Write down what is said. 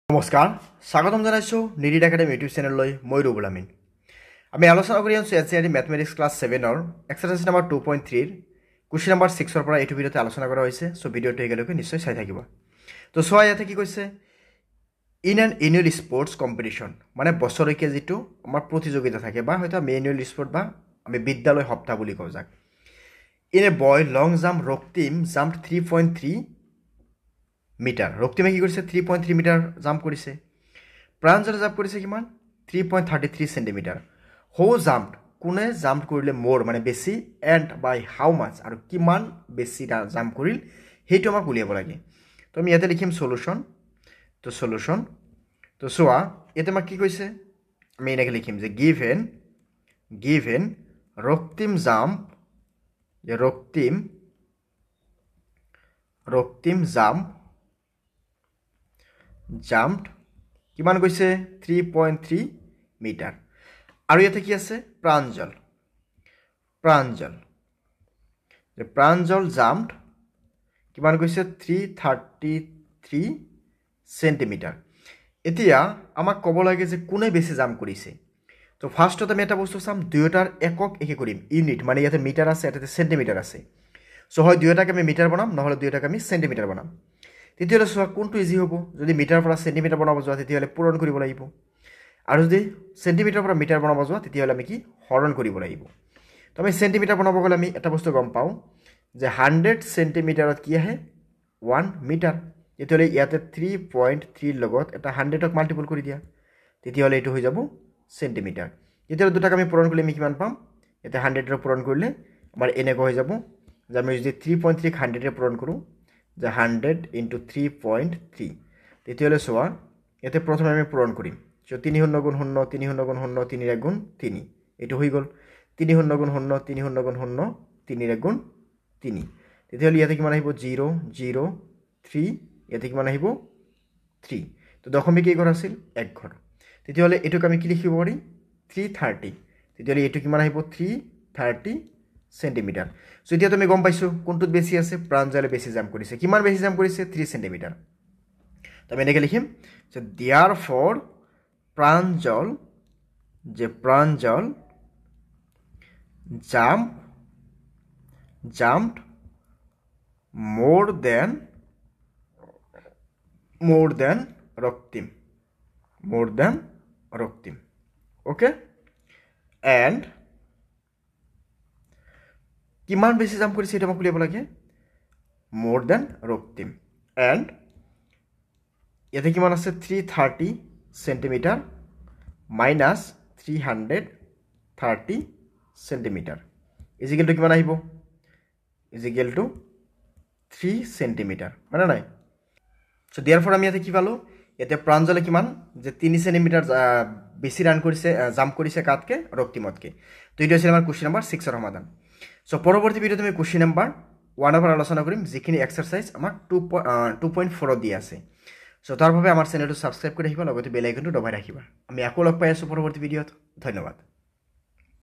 নমস্কাৰ স্বাগতম জনাইছো নিডিড একাডেমি ইউটিউব চেনেললৈ মই ৰবুল আমিন আমি আলোচনা কৰি আছো এনচিইআৰটি ম্যাথমেটিক্স ক্লাছ 7 ৰ এক্সাৰসাইজ নম্বৰ 2.3 ৰ কোৱেশ্চন নম্বৰ 6 ৰ পৰা এইটো ভিডিঅতে আলোচনা কৰা হৈছে সো ভিডিঅটো একেলগে নিশ্চয় চাই থাকিব তো সোয়া ইয়াতে কি কৈছে in an annual sports competition মানে বছৰকে যেটো আমাৰ প্ৰতিযোগিতা থাকে বা হয়তো আমি এনুৱেল স্পৰ্ট বা আমি বিদ্যালয় সপ্তাহ বুলি কওঁ যাক in a boy long jump Raktim jumped 3.3 metre ৰক্তিমে কি কৰিছে 3.3 মিটাৰ জাম্প কৰিছে প্ৰাঞ্জলে জাম্প কৰিছে কিমান 3.33 সেন্টিমিটাৰ হো জাম্প কোনে জাম্প কৰিলে মোৰ মানে বেছি এণ্ড বাই হাউ মাচ আৰু কিমান বেছি জাম্প কৰিল হেইটো আমাক উলিয়াব লাগে তো আমি ইয়াতে লিখিম সলিউশন তো সোয়া ইয়াতে আমাক কি কৈছে আমি এনেকৈ লিখিম যে গিভেন ৰক্তিম জাম্প jumped কিমান কৈছে 3.3 মিটাৰ আৰু ইয়াতে কি আছে প্ৰাঞ্জল jumped কিমান কৈছে 333 সেন্টিমিটাৰ এতিয়া আমাক ক'ব লাগে যে কোনে বেছি জাম্প কৰিছে তো ফাৰ্স্টত আমি এটা বস্তু চাম দুয়োটাৰ একক একে কৰিম ইউনিট মানে ইয়াতে মিটাৰ আছে এটাতে সেন্টিমিটাৰ আছে সো হয় দুয়োটাকে আমি মিটাৰ বনাম নহলে দুয়োটাকে আমি সেন্টিমিটাৰ বনাম তেতিয়ালে সোয়া কোনটো ইজি হ'ব যদি মিটাৰ পৰা সেন্টিমিটাৰ বনাব যোৱা তেতিয়ালে পূৰণ কৰিব লাগিব আৰু যদি সেন্টিমিটাৰ পৰা মিটাৰ বনাব যোৱা তেতিয়ালে আমি কি হৰণ কৰিব লাগিব তো আমি সেন্টিমিটাৰ বনাব গলে আমি এটা বস্তু গম পাও যে 100 সেন্টিমিটাৰত কি আহে 1 মিটাৰ তেতিয়ালে ইয়াতে 3.3 লগত এটা 100ক মাল্টিপল কৰি দিয়া তেতিয়ালে এটো হৈ যাব সেন্টিমিটাৰ তেতিয়ালে দুটাক আমি পূৰণ কৰিলে আমি কিমান পাম এটা 100 ৰ পূৰণ কৰিলে আমাৰ এনেকৈ হৈ যাব যে আমি যদি 3.3 ক 100 ৰে পূৰণ কৰো the 100 into 3.3 তেতিয়ালে সোয়া এতে প্ৰথমে আমি পূৰণ কৰিম সো 3 শূন্য গুণ 0 3 শূন্য গুণ 0 3 ৰ গুণ 3 এটো হৈ গল 3 শূন্য গুণ 0 3 শূন্য গুণ 0 3 ৰ গুণ 3 তেতিয়ালে ইয়াতে কিমান আহিব 0 0 3 ইয়াতে কিমান আহিব 3 তো দশমিক কি ঘৰ আছিল এক ঘৰ তেতিয়ালে এটোক আমি কি লিখিব পাৰি 330 তেতিয়ালে এটো কিমান আহিব 330 সেন্টিমিটাৰ সো এতিয়া তুমি গম পাইছো কোনটোত বেছি আছে প্ৰাঞ্জলে বেছি জাম্প কৰিছে কিমান বেছি জাম্প কৰিছে 3 সেন্টিমিটাৰ তো আমি এনেকৈ লিখিম so therefore Pranjal jumped more than Raktim okay and কিমান বেছি জাম্প কৰিছে এটা মোক উলিয়াব লাগে more than ৰক্তিম and ইয়াতে কিমান আছে 330 centimetre minus 330 centimetre equal to কিমান আহিব ইজিকেল টু 3 সেন্টিমিটাৰ মানে নাই সো therefore আমি ইয়াতে কি পালো ইয়াতে প্ৰাঞ্জলে কিমান যে 3 সেন্টিমিটাৰ বেছি ৰান কৰিছে জাম্প কৰিছে কাটকে ৰক্তিমতকে তো এইটো আছিল আমাৰ কোৱেশ্চন নম্বৰ 6 ৰ সমাধান সো পৰৱৰ্তী ভিডিওতে আমি কোৱেশ্চন নম্বৰ 1 ৰ আলোচনা কৰিম যিখিনি এক্সাৰসাইজ আমাক 2.4 দি আছে সো তাৰ বাবে আমাৰ চেনেলটো সাবস্ক্ৰাইব কৰি ৰাখিবা লগতে বেল আইকনটো দবাই ৰাখিবা আমি আকৌ লগ পাই আছো পৰৱৰ্তী ভিডিওত ধন্যবাদ